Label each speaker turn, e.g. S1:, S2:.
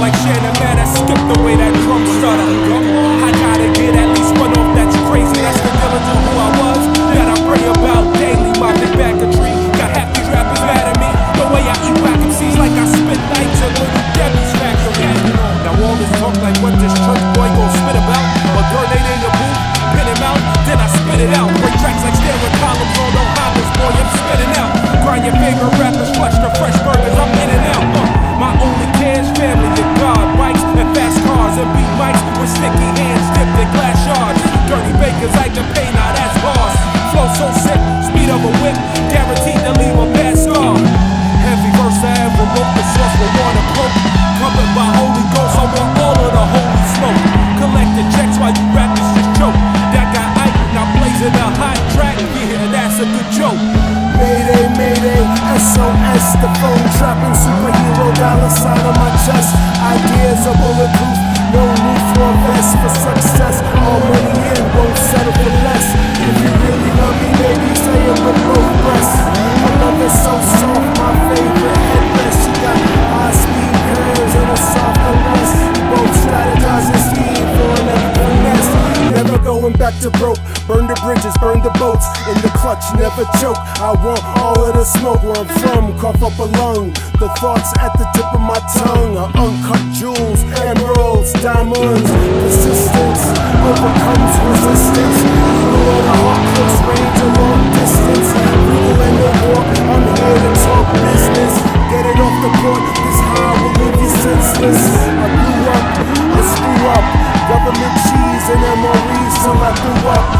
S1: like Shannon, man, I skip the way that drum stutter. I gotta get at least one off that's crazy. That's the diligent who I was, that I pray about daily. My big bag of tree, got half these rappers mad at me. The way I eat whack MCs like I spit nights at Little Debbie's factory. Now all this talk like what this church boy gon' spit about. A grenade in the booth, pin him out, then I spit it out. Break tracks like staring columns on no Hondas, boy, I'm spitting out. Grind your favorite rappers, flush the fresh burgers, I'm in and out. My only care's family and God, bikes and fast cars and beat mics with sticky hands dipped in glass shards. Dirty bakers like to pay, now that's bars. Flow so sick, speed of a whip, guaranteed to leave a bad scar. Heavy verse I ever wrote, the source will want to quote. Covered by Holy Ghost, I want all of the holy smoke. Collect the checks while you rappers just joke. That guy Ike, now blazing a hot track, yeah, that's a good joke.
S2: Mayday, mayday, SOS, the phone trapping superhero, dollar sign on my chest. Ideas are bulletproof, no need for a vest for success. All money in, won't settle for less. If you really love me, baby, say it with both breasts. I love it so soft, my favorite headrest. She got high-speed curves and a soft caress. Both strategize and scheme for another finesse. Never going back to broke. Burn the bridges, burn the boats. In the clutch, never choke. I want all of the smoke where I'm from. Cough up a lung. The thoughts at the tip of my tongue are uncut jewels, emeralds, diamonds. Persistence overcomes resistance. Evil on a hawk, close range, a long distance. Evil and no war, I'm here to talk business. Get it off the court, this high will leave you senseless. I grew up, I screw up. Government cheese and MREs till I grew up.